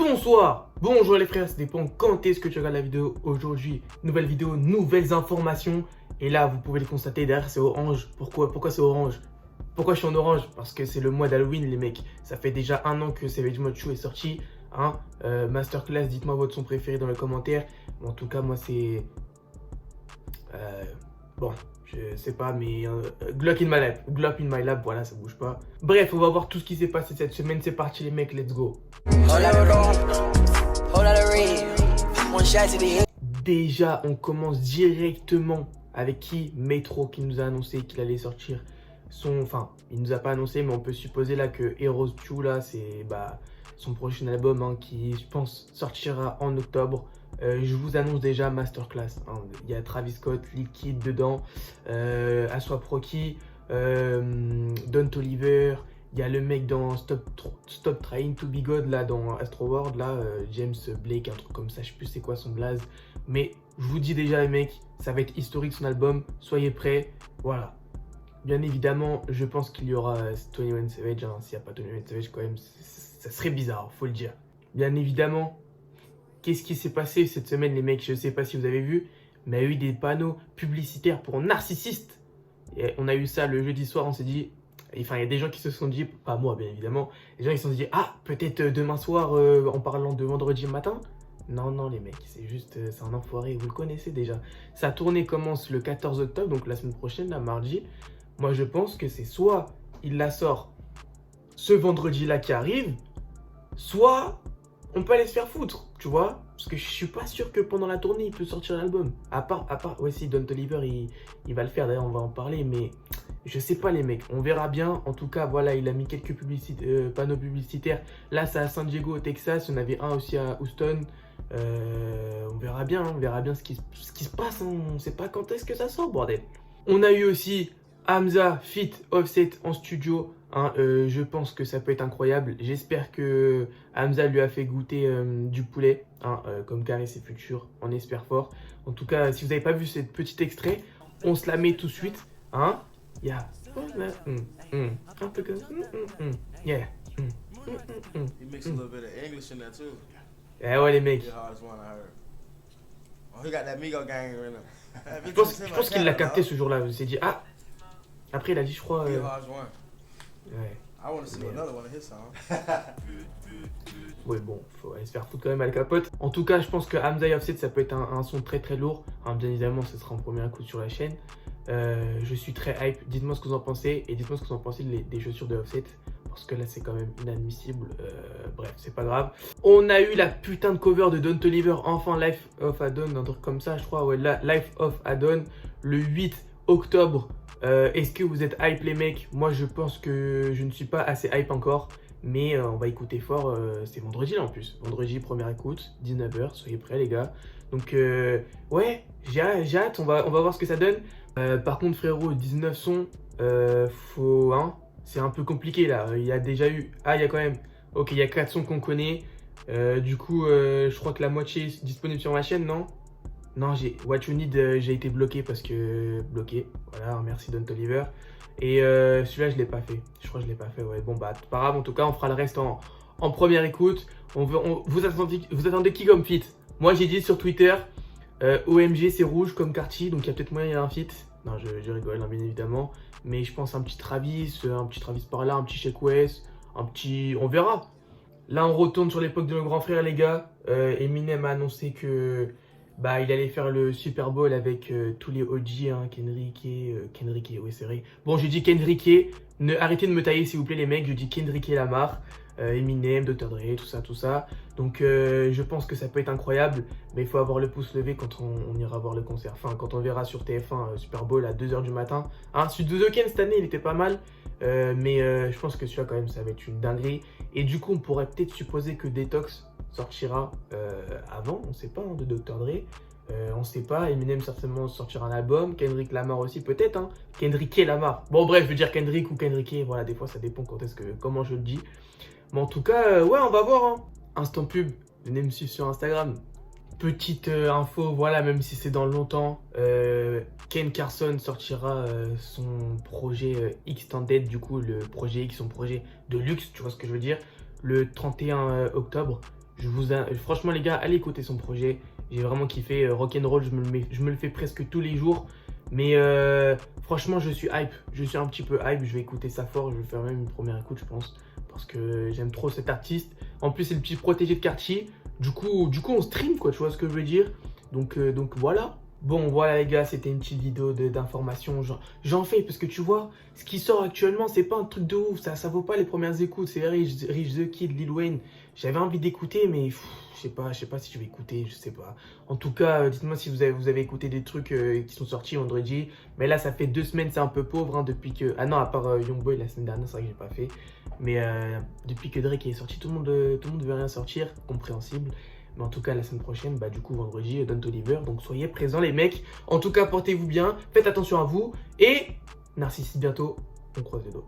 Bonsoir, bonjour les frères, ça dépend quand est-ce que tu regardes la vidéo. Aujourd'hui, nouvelle vidéo, nouvelles informations. Et là, vous pouvez le constater, derrière c'est orange. Pourquoi c'est orange? Pourquoi je suis en orange? Parce que c'est le mois d'Halloween les mecs. Ça fait déjà un an que Savage Mode Show est sorti. Masterclass, dites-moi votre son préféré dans les commentaires. En tout cas, moi c'est... Bon, je sais pas, mais Glock in my lap. Glock in my lap, voilà, ça bouge pas. Bref, on va voir tout ce qui s'est passé cette semaine. C'est parti les mecs, let's go. Déjà, on commence directement avec qui? Metro, qui nous a annoncé qu'il allait sortir son... Enfin, il nous a pas annoncé, mais on peut supposer là que Heroes 2, là, c'est son prochain album qui, je pense, sortira en octobre. Je vous annonce déjà Masterclass. Il y a Travis Scott, Liquid dedans, Aswap Rocky, Don Toliver. Il y a le mec dans Stop Trying to Be God, là, dans Astro World, là, James Blake, un truc comme ça, je sais plus c'est quoi son blaze. Mais je vous dis déjà, les mecs, ça va être historique son album, soyez prêts, voilà. Bien évidemment, je pense qu'il y aura 21 Savage, s'il n'y a pas 21 Savage, quand même, ça serait bizarre, faut le dire. Bien évidemment, qu'est-ce qui s'est passé cette semaine, les mecs? Je ne sais pas si vous avez vu, mais il y a eu des panneaux publicitaires pour narcissistes. Et on a eu ça le jeudi soir, on s'est dit... Enfin, il y a des gens qui se sont dit, pas moi bien évidemment, les gens qui se sont dit, ah, peut-être demain soir en parlant de vendredi matin. Non, non les mecs, c'est juste, c'est un enfoiré, vous le connaissez déjà. Sa tournée commence le 14 octobre, donc la semaine prochaine, là, mardi. Moi, je pense que c'est soit il la sort ce vendredi-là qui arrive, soit on peut aller se faire foutre, tu vois. Parce que je suis pas sûr que pendant la tournée, il peut sortir l'album. À part, ouais, si, Don Toliver, il va le faire, d'ailleurs, on va en parler, mais... Je sais pas les mecs, on verra bien. En tout cas, voilà, il a mis quelques panneaux publicitaires. Là, c'est à San Diego, au Texas. Il y en avait un aussi à Houston. On verra bien, ce qui se passe. On sait pas quand est-ce que ça sort, bordel. On a eu aussi Hamza Fit Offset en studio. Je pense que ça peut être incroyable. J'espère que Hamza lui a fait goûter du poulet, comme Caresse et Future. On espère fort. En tout cas, si vous n'avez pas vu ce petit extrait, on se la met tout de suite. Yeah. Un peu comme... Yeah. He mixed a little bit of English in there too. Eh ouais les mecs. The hardest one I heard. Oh, he got that Migo gang right now. Je pense qu'il l'a capté ce jour-là. Il s'est dit, ah. Après il a dit, je crois... The hardest one. Ouais. I want to see another one of his songs. Ouais bon, faut aller se faire foutre quand même à la capote. En tout cas, je pense que Hamza et Offset, ça peut être un son très très lourd. Bien évidemment, ce sera en premier coup sur la chaîne. Je suis très hype. Dites-moi ce que vous en pensez. Et dites-moi ce que vous en pensez des chaussures de Offset. Parce que là, c'est quand même inadmissible. Bref, c'est pas grave. On a eu la putain de cover de Don Toliver. Enfin, Life of Adon, un truc comme ça, je crois. Ouais, Life of Adon, le 8 octobre. Est-ce que vous êtes hype, les mecs? Moi, je pense que je ne suis pas assez hype encore. Mais on va écouter fort. C'est vendredi, là, en plus. Vendredi, première écoute, 19h. Soyez prêts, les gars. Donc, ouais, j'ai hâte. On va voir ce que ça donne. Par contre, frérot, 19 sons, c'est un peu compliqué là. Il y a déjà eu. Ah, il y a quand même. Ok, il y a 4 sons qu'on connaît. Du coup, je crois que la moitié est disponible sur ma chaîne, non? Non, What You Need, j'ai été bloqué parce que. Bloqué. Voilà, merci Don Toliver. Et celui-là, je l'ai pas fait. Je crois que je l'ai pas fait, ouais. Bon, bah, c'est pas grave. En tout cas, on fera le reste en première écoute. Vous attendez qui comme feat? Moi, j'ai dit sur Twitter. OMG c'est rouge comme Cartier, donc il y a peut-être moyen il y a un feat. Non, je rigole bien évidemment. Mais je pense un petit Travis par là, un petit Sheck West, un petit... On verra. Là on retourne sur l'époque de nos grands frères les gars. Eminem a annoncé que il allait faire le Super Bowl avec tous les OG, Kendrick, oui c'est vrai. Bon, je dis Kendrick, arrêtez de me tailler s'il vous plaît les mecs, je dis Kendrick Lamar. Eminem, Dr. Dre, tout ça. Donc je pense que ça peut être incroyable, mais il faut avoir le pouce levé quand on ira voir le concert. Enfin, quand on verra sur TF1 Super Bowl à 2h du matin. Celui de The Weeknd cette année, il était pas mal, mais je pense que celui-là quand même, ça va être une dinguerie. Et du coup, on pourrait peut-être supposer que Detox sortira avant, on sait pas, de Dr. Dre. On sait pas, Eminem certainement sortira un album, Kendrick Lamar aussi peut-être, Kendrick Lamar. Bon bref, je veux dire Kendrick ou Kendrick, voilà, des fois ça dépend comment je le dis. Mais en tout cas, ouais, on va voir. Instant pub, venez me suivre sur Instagram. Petite info, voilà, même si c'est dans longtemps, Ken Carson sortira son projet Extended, du coup, le projet X, son projet de luxe, tu vois ce que je veux dire, le 31 octobre. Franchement les gars, allez écouter son projet. J'ai vraiment kiffé. Rock'n'Roll, je me le fais presque tous les jours. Mais franchement, je suis hype. Je suis un petit peu hype. Je vais écouter ça fort. Je vais faire même une première écoute, je pense. Parce que j'aime trop cet artiste. En plus, c'est le petit protégé de quartier. Du coup, on stream, quoi. Tu vois ce que je veux dire? Donc voilà. Bon, voilà les gars, c'était une petite vidéo d'information. J'en fais parce que tu vois, ce qui sort actuellement, c'est pas un truc de ouf. Ça vaut pas les premières écoutes. C'est Rich the Kid, Lil Wayne. J'avais envie d'écouter, mais je sais pas si je vais écouter, je sais pas. En tout cas, dites-moi si vous avez écouté des trucs qui sont sortis vendredi. Mais là, ça fait 2 semaines, c'est un peu pauvre hein, depuis que. Ah non, à part Youngboy la semaine dernière, c'est vrai que j'ai pas fait. Mais depuis que Drake est sorti, tout le monde veut rien sortir, compréhensible. Mais en tout cas, la semaine prochaine, bah, du coup, vendredi, Don Toliver. Donc, soyez présents, les mecs. En tout cas, portez-vous bien. Faites attention à vous. Et Narcisse, bientôt. On croise les doigts.